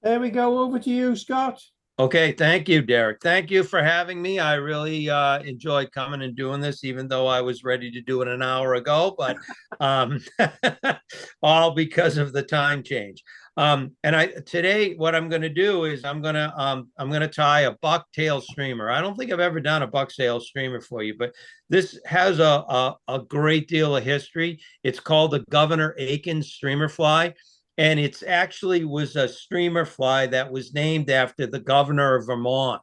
There we go. Over to you, Scott. Okay, thank you, Derek. Thank you for having me. I really enjoyed coming and doing this, even though I was ready to do it an hour ago, but um, all because of the time change. And I today, what I'm going to do is I'm gonna tie a bucktail streamer. I don't think I've ever done a bucktail streamer for you, but this has a great deal of history. It's called the Governor Akin streamer fly, and it's actually was a streamer fly that was named after the governor of Vermont.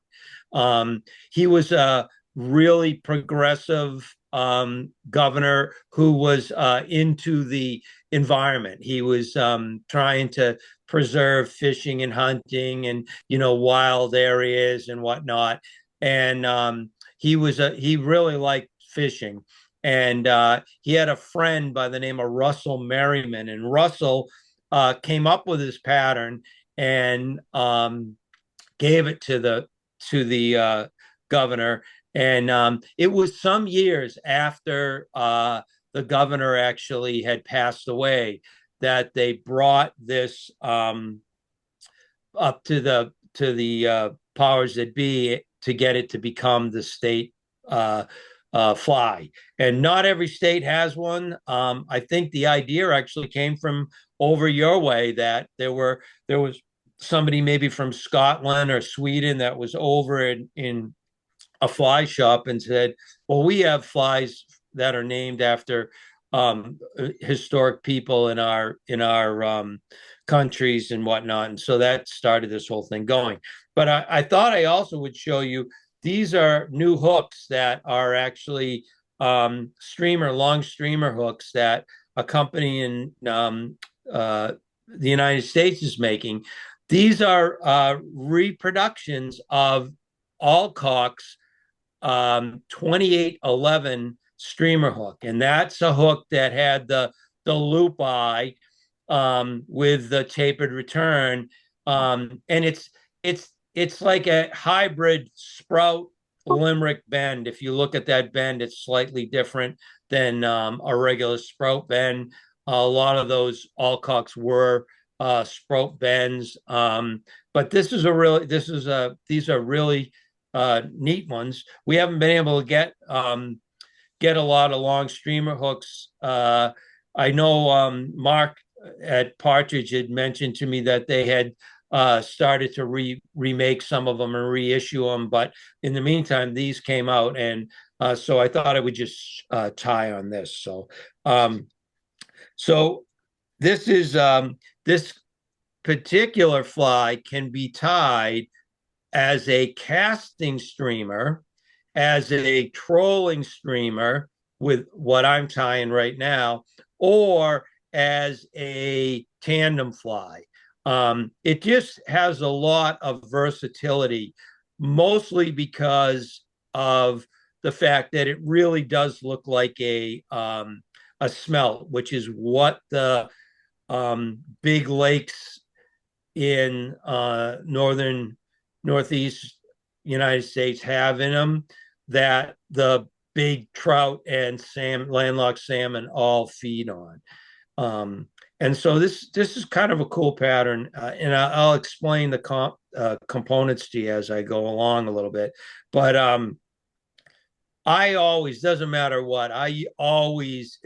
He was a really progressive governor who was into the environment. He was trying to preserve fishing and hunting and wild areas and whatnot. And he really liked fishing. And he had a friend by the name of Russell Merryman, and Russell came up with this pattern and gave it to the governor. And it was some years after the governor actually had passed away that they brought this up to the powers that be to get it to become the state fly. And not every state has one. I think the idea actually came from over your way, that there was somebody maybe from Scotland or Sweden that was over in a fly shop and said, "Well, we have flies that are named after historic people in our countries and whatnot." And so that started this whole thing going. But I thought I also would show you, these are new hooks that are actually long streamer hooks that a company in the United States is making. These are reproductions of Alcock's 2811 streamer hook, and that's a hook that had the loop eye with the tapered return, and it's like a hybrid sprout limerick bend. If you look at that bend, it's slightly different than a regular sprout bend. A lot of those Alcocks were sprout bends, but these are really neat ones. We haven't been able to get a lot of long streamer hooks. I know Mark at Partridge had mentioned to me that they had started to remake some of them and reissue them, but in the meantime, these came out, and so I thought I would just tie on this. So this particular fly can be tied as a casting streamer, as a trolling streamer with what I'm tying right now, or as a tandem fly. It just has a lot of versatility, mostly because of the fact that it really does look like a smelt, which is what the big lakes in northeast United States have in them, that the big trout and landlocked salmon all feed on. And so this is kind of a cool pattern, and I'll explain the components to you as I go along a little bit. But I always, doesn't matter what, I always,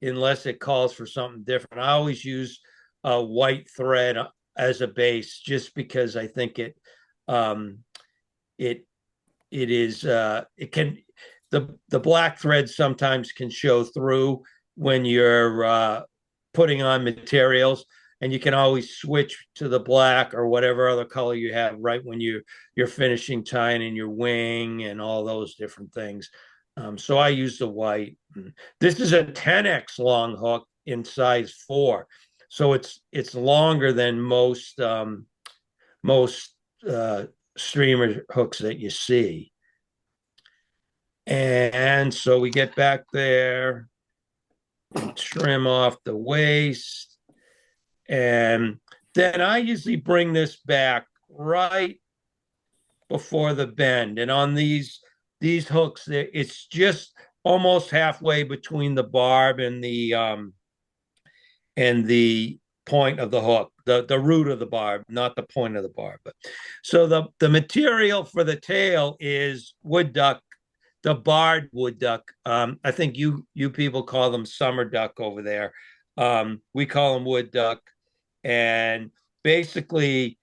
unless it calls for something different, I always use a white thread as a base, just because I think um, it it is it can the black thread sometimes can show through when you're putting on materials, and you can always switch to the black or whatever other color you have right when you're finishing tying in your wing and all those different things. So I use the white. This is a 10x long hook in size 4, so it's longer than most streamer hooks that you see. And so we get back there, trim off the waist, and then I usually bring this back right before the bend. And on these hooks, it's just almost halfway between the barb and the point of the hook, the root of the barb, not the point of the barb. But so the material for the tail is wood duck, the barred wood duck. I think you people call them summer duck over there. We call them wood duck, and basically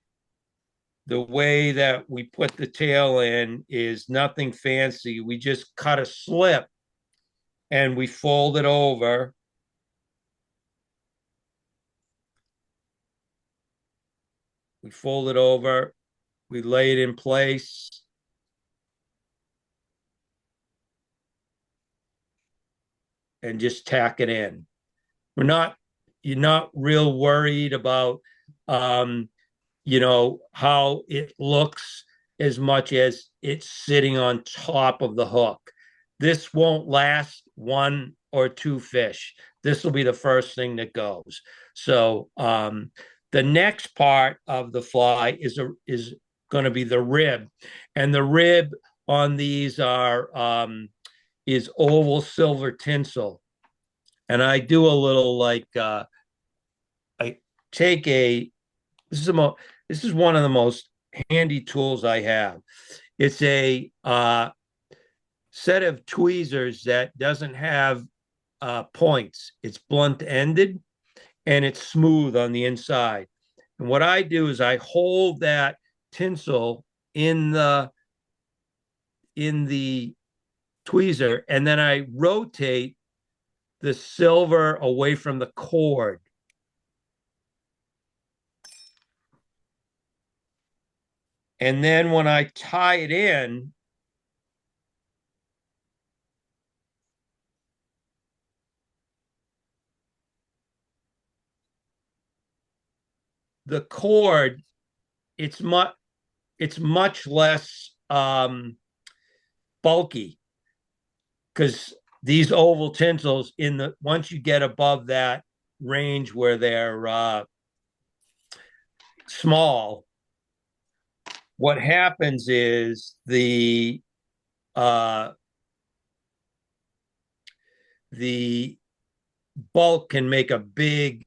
the way that we put the tail in is nothing fancy. We just cut a slip and we fold it over. We fold it over, we lay it in place. And just tack it in. You're not real worried about, how it looks as much as it's sitting on top of the hook. This won't last one or two fish. This will be the first thing that goes. So the next part of the fly is going to be the rib, and the rib on these is oval silver tinsel. And I do a little I take this is one of the most handy tools I have. It's a set of tweezers that doesn't have points. It's blunt ended and it's smooth on the inside. And what I do is I hold that tinsel in the tweezer, and then I rotate the silver away from the cord. And then when I tie it in, the cord, it's much less bulky, because these oval tinsels once you get above that range where they're small, what happens is the bulk can make a big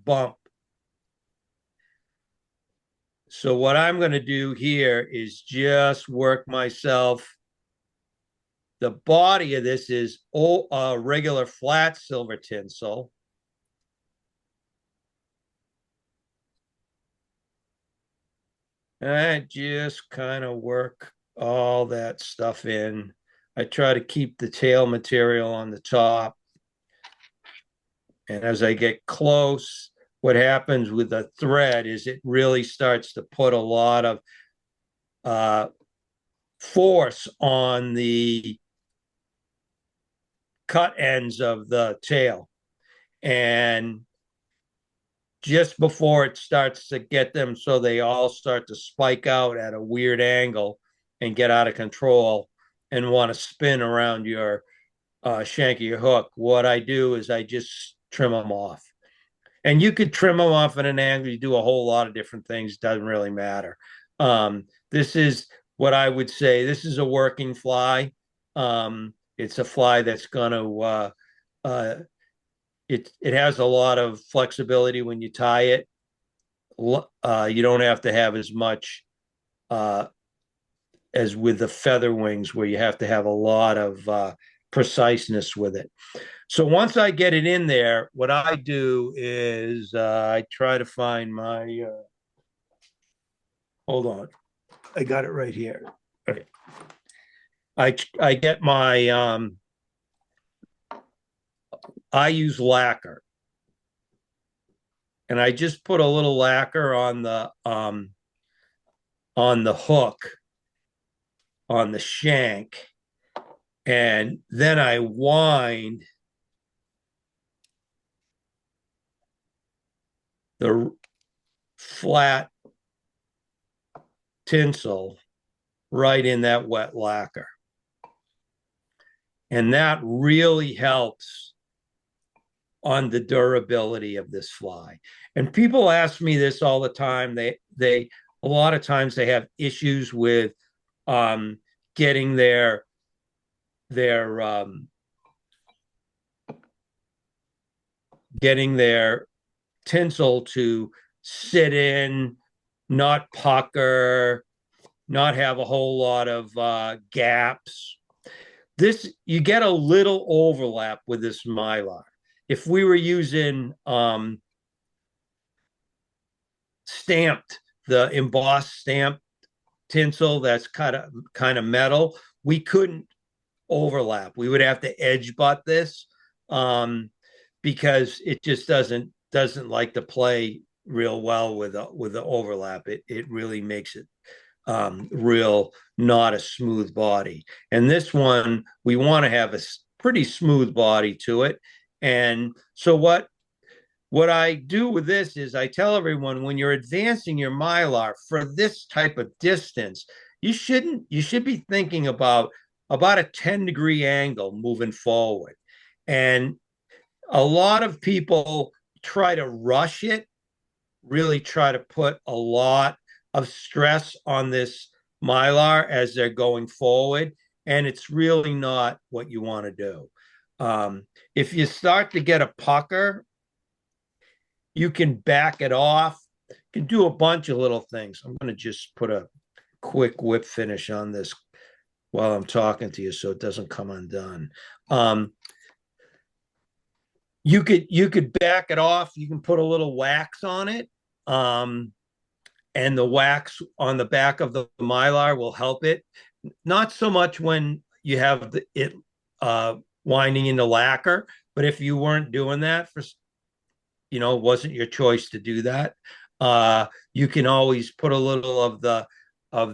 bump. So what I'm going to do here is just work myself. The body of this is regular flat silver tinsel. And I just kind of work all that stuff in. I try to keep the tail material on the top. And as I get close, what happens with the thread is it really starts to put a lot of force on the cut ends of the tail. And just before it starts to get them so they all start to spike out at a weird angle and get out of control and want to spin around your shank of your hook, what I do is I just trim them off. And you could trim them off at an angle. You do a whole lot of different things. Doesn't really matter. This is what I would say. This is a working fly. It's a fly that's going to it has a lot of flexibility when you tie it. You don't have to have as much as with the feather wings, where you have to have a lot of preciseness with it. So once I get it in there, what I do is I try to find my, hold on, I got it right here. Okay. I get my, I use lacquer. And I just put a little lacquer on the hook, on the shank, and then I wind the flat tinsel right in that wet lacquer. And that really helps on the durability of this fly. And people ask me this all the time. They a lot of times they have issues with getting their getting their tinsel to sit in, not pucker, not have a whole lot of gaps. This, you get a little overlap with this Mylar. If we were using stamped, the embossed stamped tinsel that's kind of metal, we couldn't overlap. We would have to edge butt this because it just doesn't like to play real well with the overlap. It really makes it real not a smooth body. And this one, we want to have a pretty smooth body to it. And so what I do with this is I tell everyone, when you're advancing your Mylar for this type of distance, you should be thinking about a 10-degree angle moving forward. And a lot of people try to rush it, really try to put a lot of stress on this Mylar as they're going forward. And it's really not what you want to do. If you start to get a pucker, you can back it off. You can do a bunch of little things. I'm going to just put a quick whip finish on this while I'm talking to you so it doesn't come undone. You could back it off. You can put a little wax on it. And the wax on the back of the Mylar will help it. Not so much when you have it winding into lacquer, but if you weren't doing that wasn't your choice to do that, you can always put a little of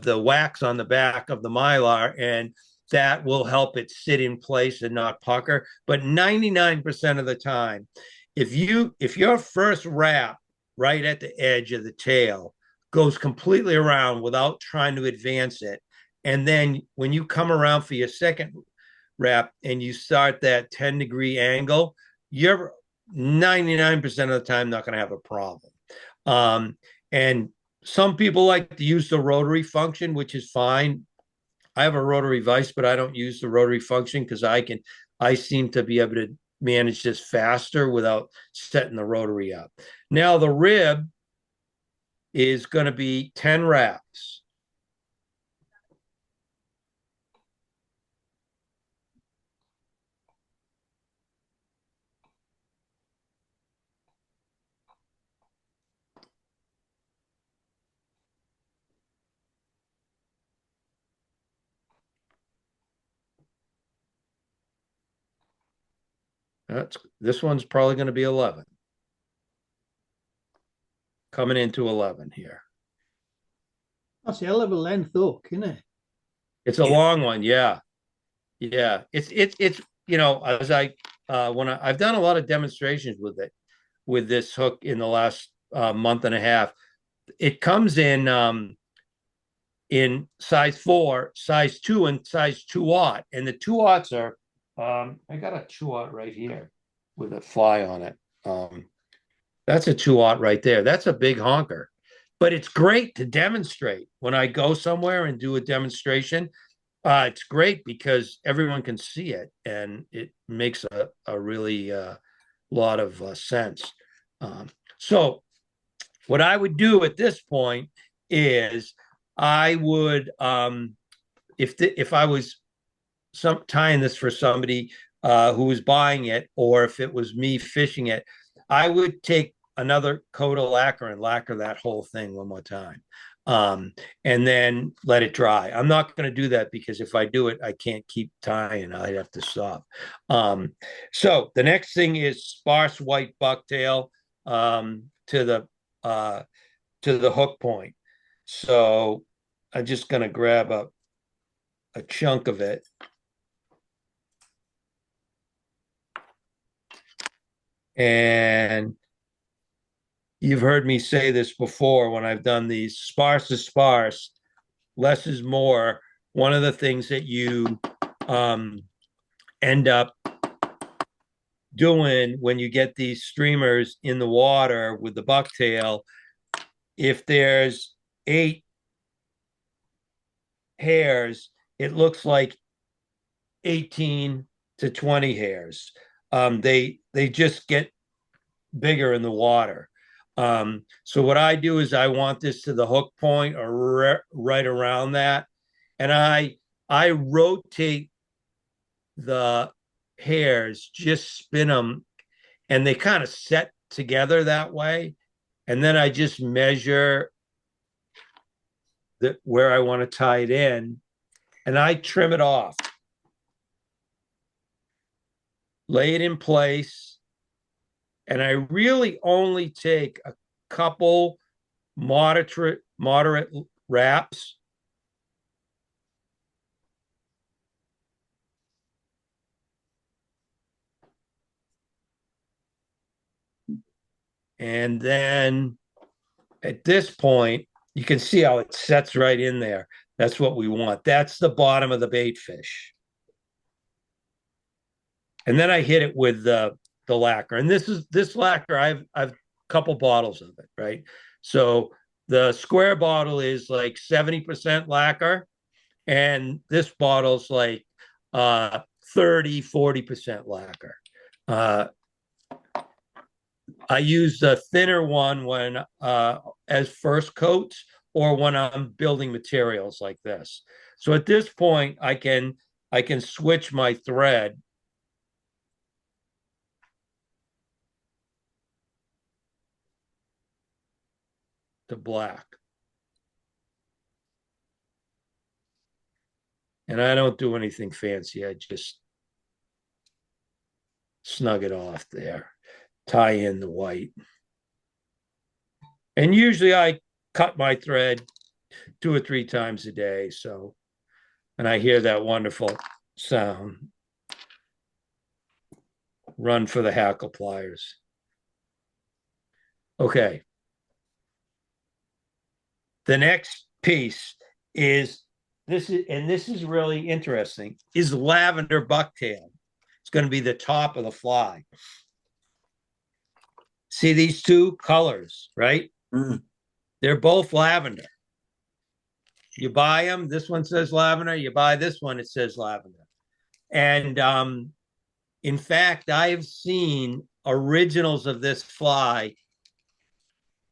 the wax on the back of the Mylar, and that will help it sit in place and not pucker. But 99% of the time, if your first wrap right at the edge of the tail goes completely around without trying to advance it, and then when you come around for your second wrap and you start that 10-degree angle, you're 99% of the time not going to have a problem. And some people like to use the rotary function, which is fine. I have a rotary vise, but I don't use the rotary function because I seem to be able to manage this faster without setting the rotary up. Now the rib is going to be 10 wraps. This one's probably going to be 11. Coming into 11 here. That's a hell of a length hook, isn't it? It's a long one, yeah. Yeah. It's as I've done a lot of demonstrations with this hook in the last month and a half. It comes in size 4, size 2, and size 2/0. And the 2/0s are I got a 2/0 right here with a fly on it. That's a 2/0 right there. That's a big honker. But it's great to demonstrate. When I go somewhere and do a demonstration, it's great because everyone can see it, and it makes a really lot of sense. So what I would do at this point is I would, if I was tying this for somebody who was buying it, or if it was me fishing it, I would take another coat of lacquer and lacquer that whole thing one more time, and then let it dry. I'm not going to do that because if I do it, I can't keep tying. I'd have to stop. So the next thing is sparse white bucktail to the hook point. So I'm just going to grab a chunk of it. And you've heard me say this before when I've done these: sparse is sparse, less is more. One of the things that you end up doing when you get these streamers in the water with the bucktail, if there's 8 hairs, it looks like 18 to 20 hairs. They just get bigger in the water. So what I do is I want this to the hook point or right around that. And I rotate the hairs, just spin them, and they kind of set together that way. And then I just measure where I want to tie it in, and I trim it off, lay it in place, and I really only take a couple moderate wraps. And then at this point, you can see how it sets right in there. That's what we want. That's the bottom of the bait fish. And then I hit it with the lacquer. And this lacquer, I've a couple bottles of it, right? So the square bottle is like 70% lacquer, and this bottle's like 30-40% lacquer. I use the thinner one when as first coats or when I'm building materials like this. So at this point, I can switch my thread to black. And I don't do anything fancy. I just snug it off there, tie in the white. And usually I cut my thread 2 or 3 times a day. So, and I hear that wonderful sound. Run for the hackle pliers. Okay. The next piece is this is really interesting, is lavender bucktail. It's going to be the top of the fly. See these two colors, right? Mm. They're both lavender. You buy them, this one says lavender. You buy this one, it says lavender. And in fact, I've seen originals of this fly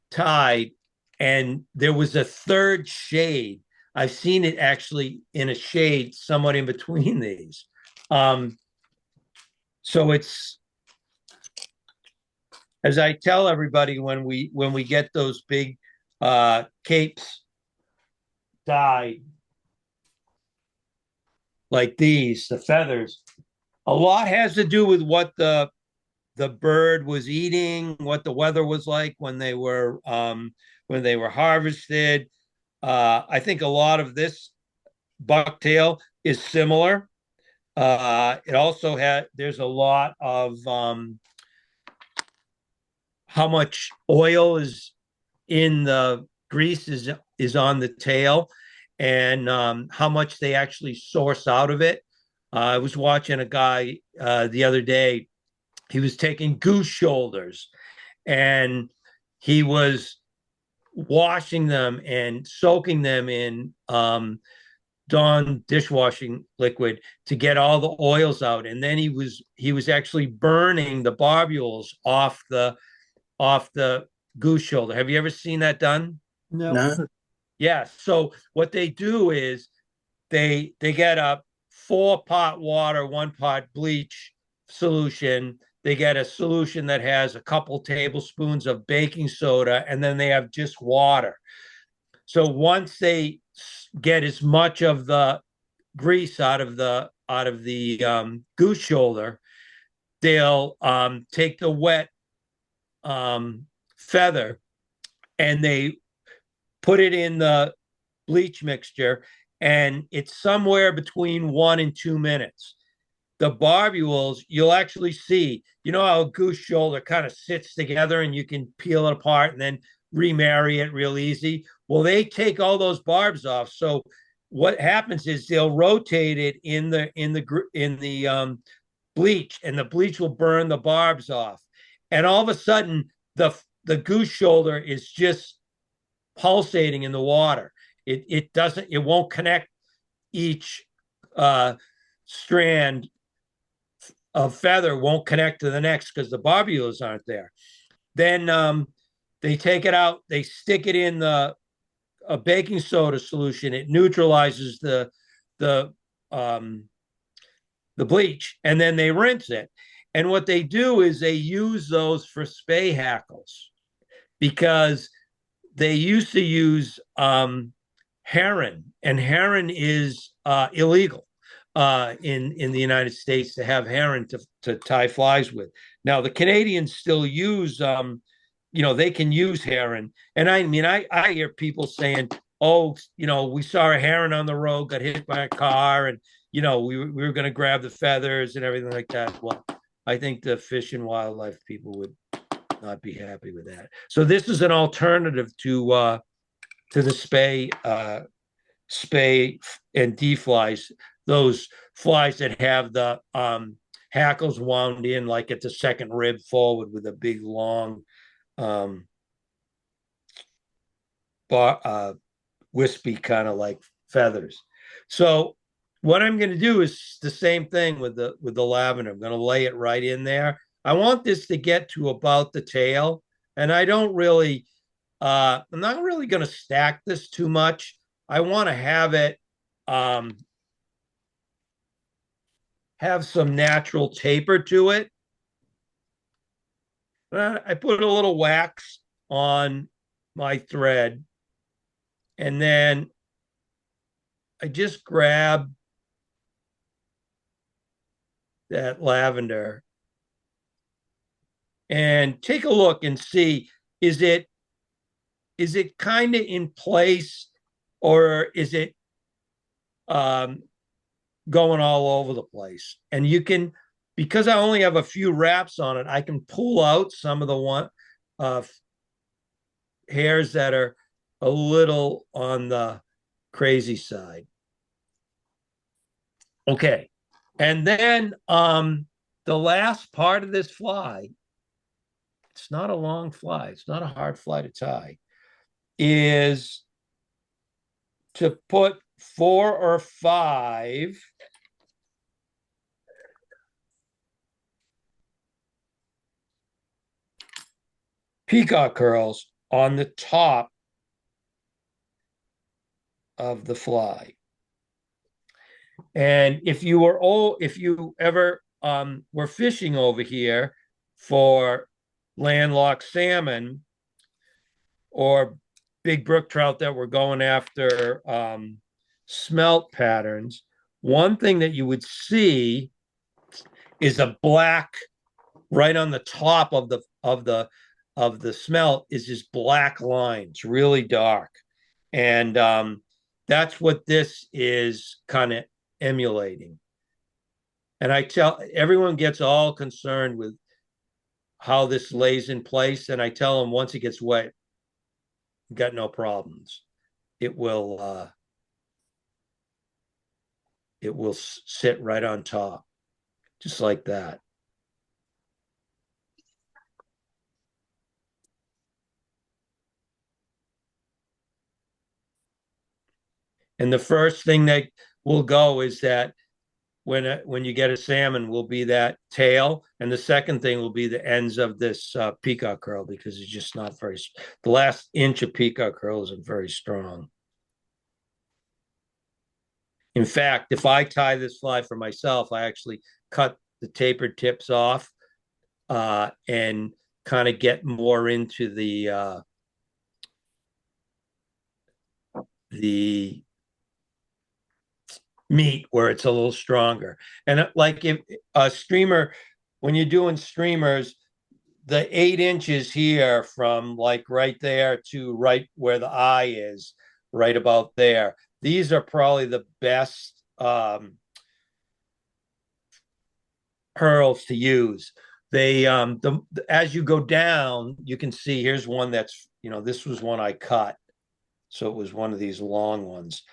tied, and there was a third shade. I've seen it actually in a shade somewhat in between these. So it's, as I tell everybody when we get those big capes dyed like these, the feathers, a lot has to do with what the bird was eating, what the weather was like when they were harvested. I think a lot of this bucktail is similar. It also there's a lot of how much oil is in the grease is on the tail, and how much they actually source out of it. I was watching a guy the other day. He was taking goose shoulders, and he was washing them and soaking them in Dawn dishwashing liquid to get all the oils out. And then he was actually burning the barbules off the goose shoulder. Have you ever seen that done? No. No. Yeah. So what they do is they get a 4-part water, 1-part bleach solution. They get a solution that has a couple tablespoons of baking soda, and then they have just water. So once they get as much of the grease out of the goose shoulder, they'll take the wet feather and they put it in the bleach mixture, and it's somewhere between 1 and 2 minutes. The barbules, you'll actually see, you know how a goose shoulder kind of sits together and you can peel it apart and then remarry it real easy. Well, they take all those barbs off. So what happens is they'll rotate it in the bleach, and the bleach will burn the barbs off. And all of a sudden, the goose shoulder is just pulsating in the water. It won't connect each strand of feather won't connect to the next because the barbules aren't there. Then They take it out, they stick it in a baking soda solution. It neutralizes the um, the bleach, and then they rinse it. And what they do is they use those for spay hackles because they used to use heron, and heron is illegal in the United States to have heron to tie flies with. Now the Canadians still use they can use heron, and I mean I hear people saying, oh, we saw a heron on the road, got hit by a car, and we were going to grab the feathers and everything like that. Well, I think the fish and wildlife people would not be happy with that. So this is an alternative to the spay and deflies, those flies that have the hackles wound in like at the second rib forward with a big long wispy kind of like feathers. So what I'm going to do is the same thing with the lavender. I'm going to lay it right in there. I want this to get to about the tail, and I don't really I'm not really going to stack this too much. I want to have it have some natural taper to it. I put a little wax on my thread, and then I just grab that lavender and take a look and see, is it kind of in place, or is it going all over the place? And you can, because I only have a few wraps on it, I can pull out some of the hairs that are a little on the crazy side. Okay. And then the last part of this fly, it's not a long fly, it's not a hard fly to tie, is to put 4 or 5 peacock curls on the top of the fly. And if you ever were fishing over here for landlocked salmon or big brook trout that were going after smelt patterns, one thing that you would see is a black right on the top of the smelt is this black line. It's really dark, and that's what this is kind of emulating. And I tell everyone, gets all concerned with how this lays in place, and I tell them once it gets wet, got no problems. It will sit right on top, just like that. And the first thing that will go is that when you get a salmon will be that tail, and the second thing will be the ends of this peacock curl, because it's just not very, the last inch of peacock curl isn't very strong. In fact, if I tie this fly for myself, I actually cut the tapered tips off and kind of get more into the meat where it's a little stronger. And like if a streamer, when you're doing streamers, the 8 inches here from like right there to right where the eye is, right about there, these are probably the best pearls to use. They as you go down, you can see here's one that's, this was one I cut, so it was one of these long ones.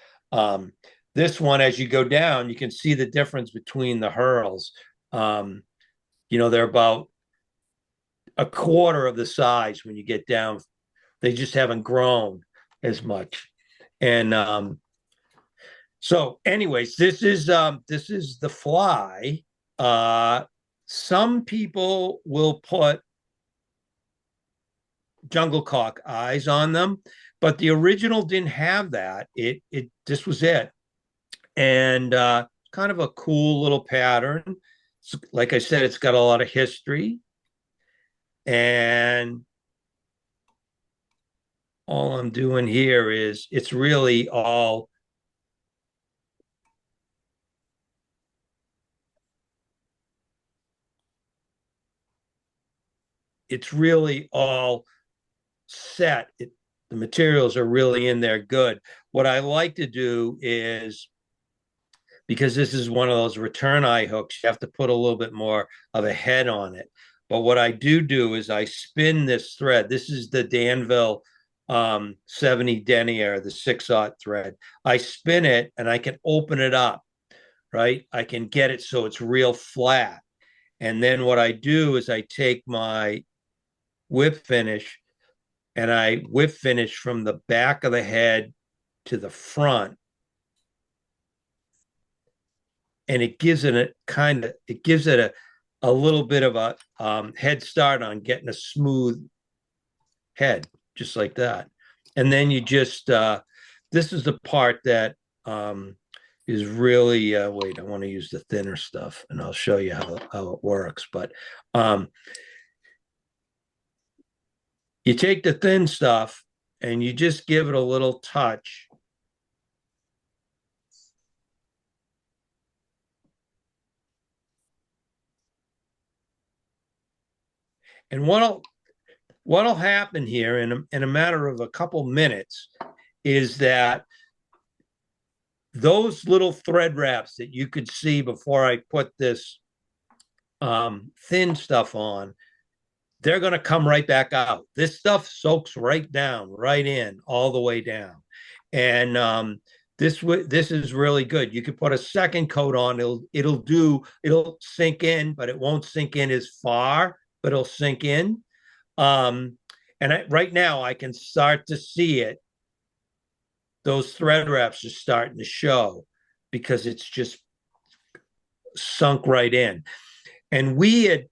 This one, as you go down, you can see the difference between the hurls. They're about a quarter of the size when you get down. They just haven't grown as much. And so anyways, this is the fly. Some people will put jungle cock eyes on them, but the original didn't have that. It this was it, and kind of a cool little pattern. Like I said, it's got a lot of history, and all I'm doing here is it's really all set. The materials are really in there good. What I like to do is, because this is one of those return eye hooks, you have to put a little bit more of a head on it. But what I do is I spin this thread. This is the Danville 70 denier, the 6/0 thread. I spin it and I can open it up, right? I can get it so it's real flat. And then what I do is I take my whip finish and I whip finish from the back of the head to the front. And it gives it a little bit of a head start on getting a smooth head, just like that. And then you just, this is the part that is really, wait, I want to use the thinner stuff and I'll show you how it works. But you take the thin stuff and you just give it a little touch. And what'll happen here in a matter of a couple minutes is that those little thread wraps that you could see before I put this thin stuff on, they're going to come right back out. This stuff soaks right down, right in, all the way down. And this is really good. You could put a second coat on. It'll sink in, but it won't sink in as far, but it'll sink in. Right now I can start to see it. Those thread wraps are starting to show because it's just sunk right in. And we had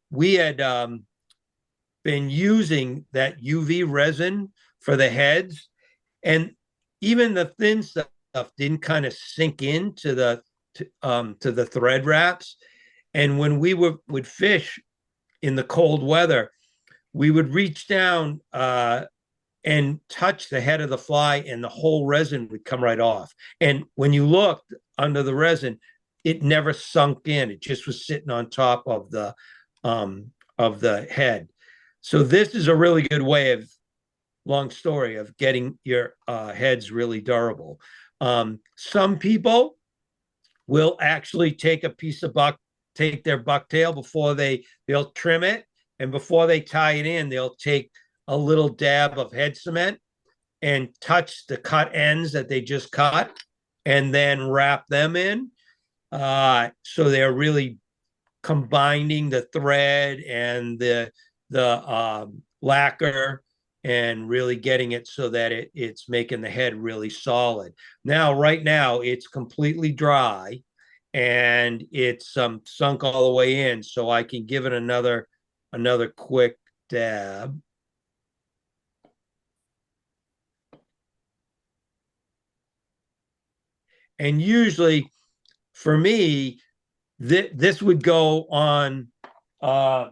been using that UV resin for the heads, and even the thin stuff didn't kind of sink into to the thread wraps. And when we would fish in the cold weather, we would reach down and touch the head of the fly, and the whole resin would come right off. And when you looked under the resin, it never sunk in. It just was sitting on top of the head. So this is a really good way of, long story, of getting your heads really durable. Some people will actually take a piece of take their bucktail before they'll trim it, and before they tie it in, they'll take a little dab of head cement and touch the cut ends that they just cut, and then wrap them in. So they're really combining the thread and the lacquer and really getting it so that it's making the head really solid. Right now, it's completely dry and it's sunk all the way in, so I can give it another quick dab. And usually, for me, this would go on the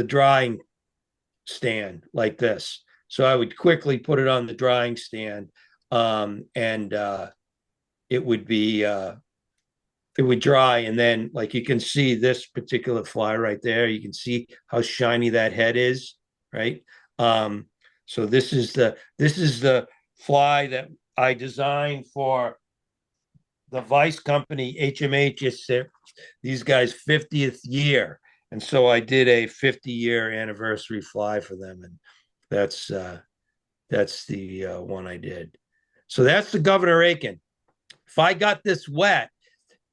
drying stand like this. So I would quickly put it on the drying stand, and it would dry. And then, like, you can see this particular fly right there. You can see how shiny that head is, right? So this is the fly that I designed for the Vice Company, HMH. It's these guys' 50th year. And so I did a 50-year anniversary fly for them. And that's the one I did. So that's the Governor Akin. If I got this wet,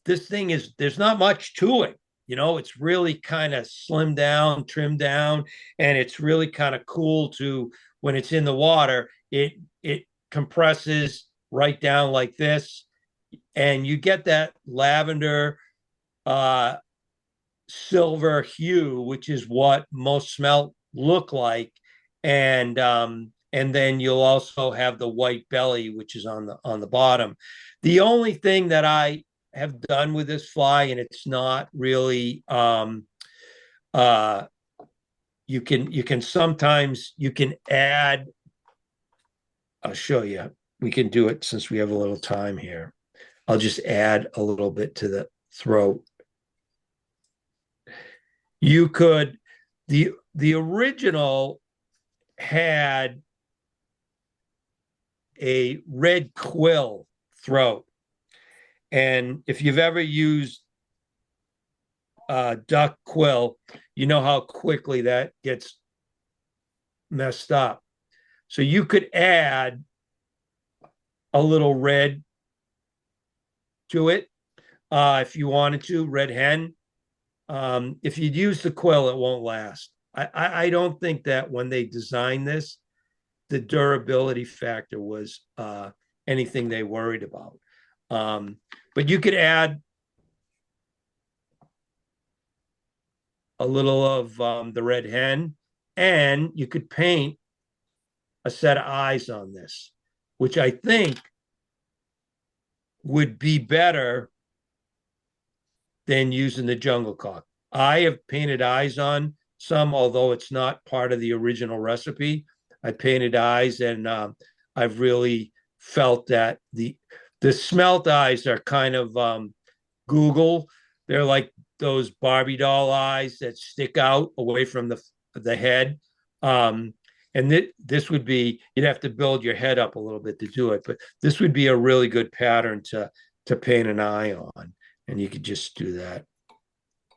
there's not much to it. It's really kind of slimmed down, trimmed down, and it's really kind of cool to, when it's in the water, it compresses right down like this. and you get that lavender uh, silver hue, which is what most smelt look like, and then you'll also have the white belly, which is on the bottom. The only thing that I have done with this fly, and it's not really uh, you can sometimes you can add. I'll show you. We can do it since we have a little time here. I'll just add a little bit to the throat. You could the original had a red quill throat, and if you've ever used duck quill, you know how quickly that gets messed up. So you could add a little red to it if you wanted to, red hen. If you'd use the quill, it won't last. I don't think that when they designed this, the durability factor was anything they worried about. But you could add a little of the red hen, and you could paint a set of eyes on this, which I think would be better than using the jungle cock. I have painted eyes on some, although it's not part of the original recipe. I painted eyes, and I've really felt that the smelt eyes are kind of Google. They're like those Barbie doll eyes that stick out away from the head. And this would be, you'd have to build your head up a little bit to do it, but this would be a really good pattern to paint an eye on, and you could just do that.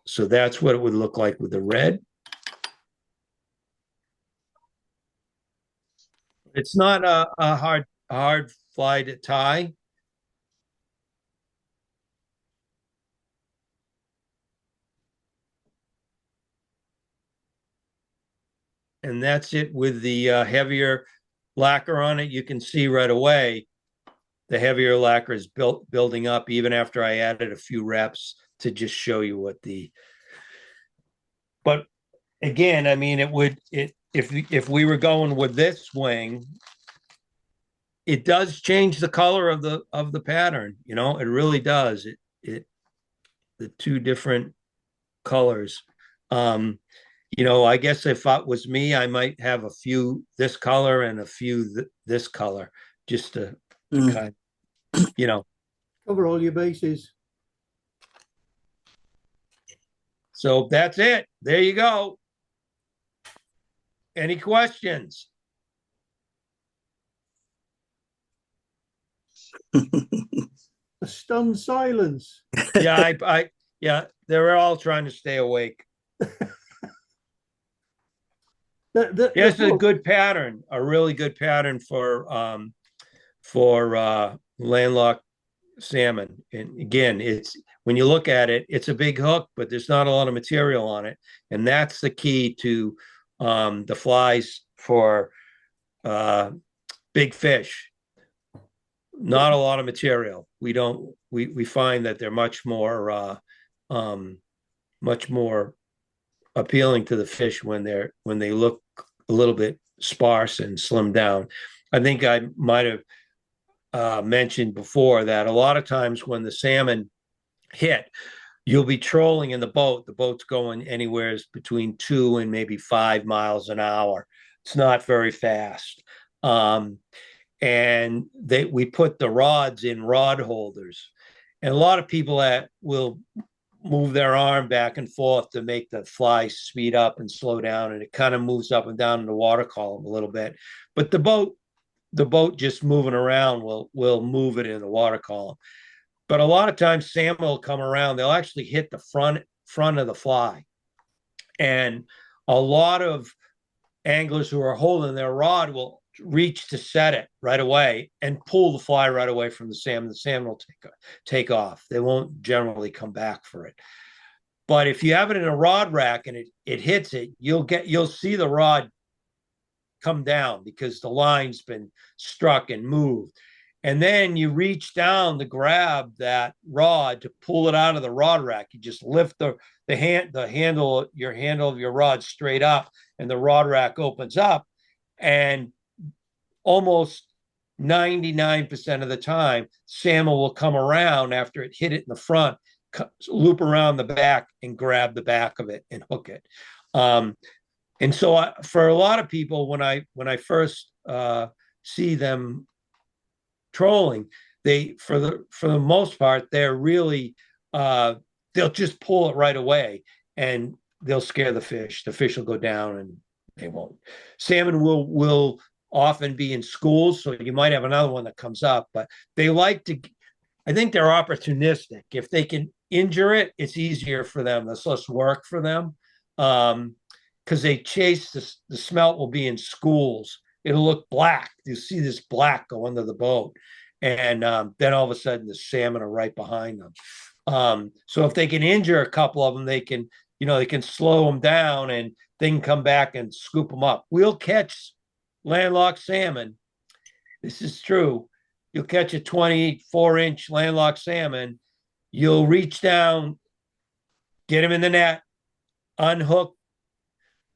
So that's what it would look like with the red. It's not a hard fly to tie. And that's it with the heavier lacquer on it. You can see right away the heavier lacquer is building up even after I added a few reps to just show you what but again, I mean, if we were going with this swing, it does change the color of the pattern. You know, it really does. It the two different colors. Um, you know, I guess if it was me, I might have a few this color and a few this color, just to kind of, you know. Cover all your bases. So that's it. There you go. Any questions? A stunned silence. Yeah, yeah, they're all trying to stay awake. It's a good pattern, a really good pattern for landlocked salmon. And again, it's when you look at it, it's a big hook, but there's not a lot of material on it, and that's the key to the flies for big fish. Not a lot of material. We find that they're much more appealing to the fish when they look a little bit sparse and slimmed down. I think I might have mentioned before that a lot of times when the salmon hit, you'll be trolling in the boat. The boat's going anywhere between 2 and maybe 5 miles an hour. It's not very fast. And we put the rods in rod holders. And a lot of people that will move their arm back and forth to make the fly speed up and slow down, and it kind of moves up and down in the water column a little bit. But the boat just moving around will move it in the water column. But a lot of times salmon will come around, they'll actually hit the front of the fly. And a lot of anglers who are holding their rod will reach to set it right away and pull the fly right away from the salmon. The salmon will take off. They won't generally come back for it. But if you have it in a rod rack and it hits it, you'll see the rod come down because the line's been struck and moved. And then you reach down to grab that rod to pull it out of the rod rack. You just lift the handle of your rod straight up, and the rod rack opens up. And almost 99% of the time, salmon will come around after it hit it in the front, loop around the back and grab the back of it and hook it. And so for a lot of people, when I first see them trolling, they for the most part, they're really they'll just pull it right away and they'll scare the fish. The fish will go down and they won't. Salmon will often be in schools, so you might have another one that comes up, but they like to, I think they're opportunistic. If they can injure it, it's easier for them. That's less work for them. Because they chase the smelt will be in schools. It'll look black. You see this black go under the boat. And then all of a sudden the salmon are right behind them. So if they can injure a couple of them, they can slow them down and they can come back and scoop them up. We'll catch landlocked salmon. This is true. You'll catch a 24-inch landlocked salmon. You'll reach down, get them in the net, unhook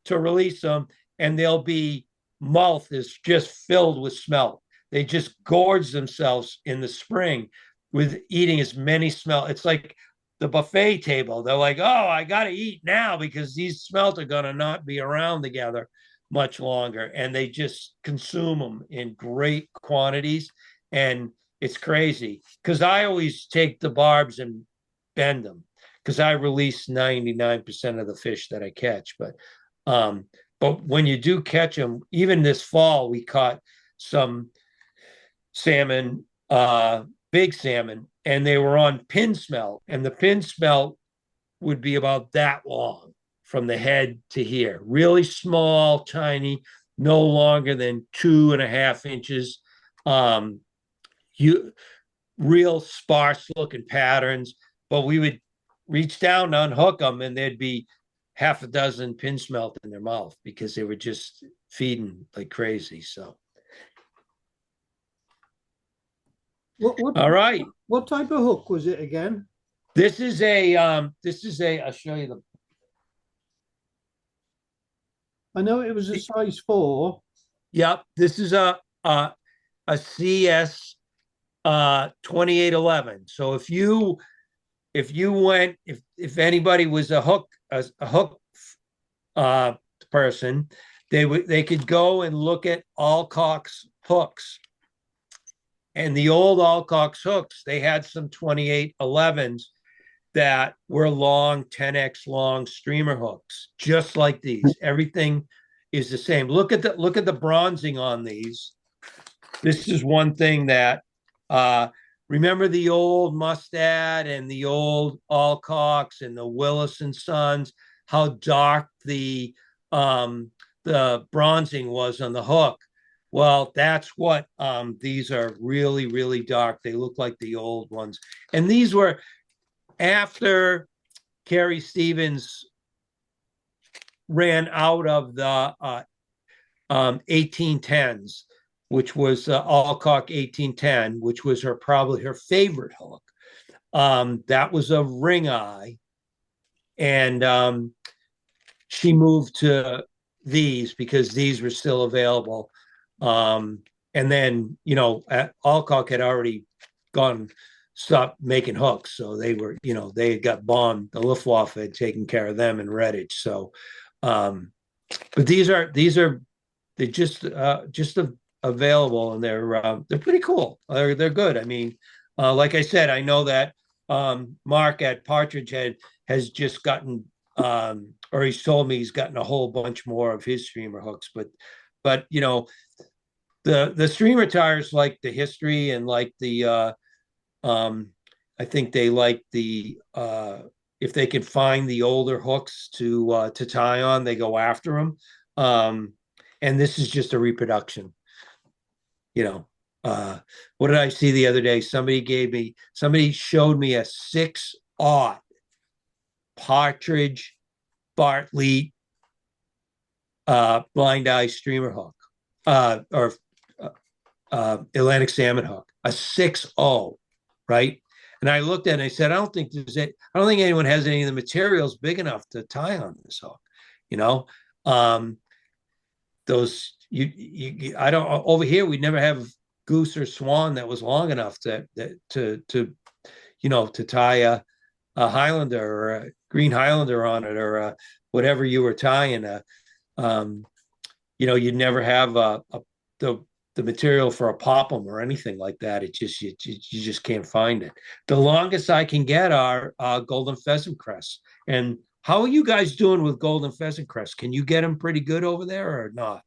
to release them, and they'll be mouth is just filled with smelt. They just gorge themselves in the spring with eating as many smelt. It's like the buffet table. They're like, oh, I got to eat now because these smelt are going to not be around together much longer. And they just consume them in great quantities. And it's crazy because I always take the barbs and bend them because I release 99% of the fish that I catch. But when you do catch them, even this fall, we caught some salmon, big salmon, and they were on pin smelt, and the pin smelt would be about that long from the head to here, really small, tiny, no longer than 2.5 inches. Real sparse looking patterns, but we would reach down to unhook them, and there'd be half a dozen pin smelt in their mouth because they were just feeding like crazy. So, all right. What type of hook was it again? This is a I'll show you the. I know it was a size 4. Yep, this is a CS 2811. So if anybody was a hook person, they could go and look at Alcock's hooks. And the old Alcock's hooks, they had some 2811s that were long, 10x long streamer hooks, just like these. Everything is the same. Look at the bronzing on these. This is one thing that remember the old Mustad and the old Alcocks and the Willis and Sons, how dark the bronzing was on the hook. Well, that's what these are, really, really dark. They look like the old ones. And these were after Carrie Stevens ran out of the 1810s, which was Alcock 1810, which was probably her favorite hook. That was a ring eye. And she moved to these because these were still available. And then, Alcock had already stopped making hooks. So they were, they had got bombed. The Luftwaffe had taken care of them in Redditch. So, but they're just available, and they're pretty cool. They're good. I mean, like I said, I know that Mark at Partridge Head has just gotten, or he's told me he's gotten a whole bunch more of his streamer hooks. But the streamer tires like the history and like the I think they like the if they can find the older hooks to tie on, they go after them. And this is just a reproduction. What did I see the other day? Somebody showed me a 6/0 Partridge Bartlett blind eye streamer hook, or Atlantic salmon hook. a 6.0, right? And I looked at it and I said, I don't think anyone has any of the materials big enough to tie on this hook, you know. Um, those I don't over here we never have goose or swan that was long enough to to tie a Highlander or a green Highlander on it or whatever you were tying. Um, you'd never have the the material for a popham or anything like that. It just you just can't find it. The longest I can get are golden pheasant crests. And how are you guys doing with golden pheasant crests? Can you get them pretty good over there or not?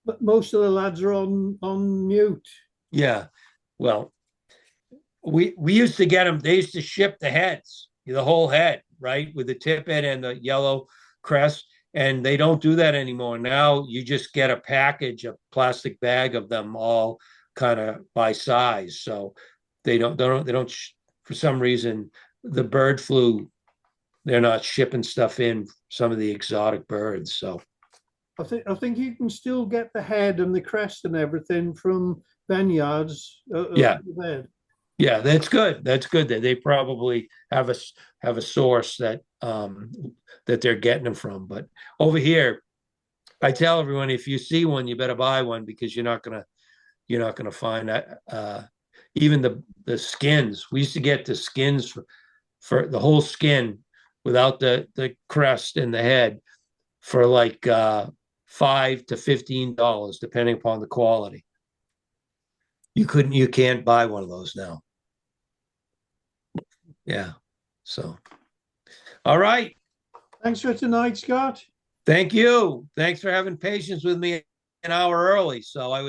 But most of the lads are on mute. Yeah. Well, we used to get them. They used to ship the heads, the whole head, right, with the tip head and the yellow crest. And they don't do that anymore. Now you just get a package, a plastic bag of them all kind of by size. So they don't for some reason the bird flu. They're not shipping stuff in some of the exotic birds. So I think you can still get the head and the crest and everything from vineyards. yeah, There. yeah, that's good. That's good that they probably have a source that they're getting them from. But over here, I tell everyone if you see one, you better buy one because you're not gonna find that. Even the skins. We used to get the skins for the whole skin without the crest and the head for like $5 to $15, depending upon the quality. You can't buy one of those now. Yeah. So, all right. Thanks for tonight, Scott. Thank you. Thanks for having patience with me an hour early. So I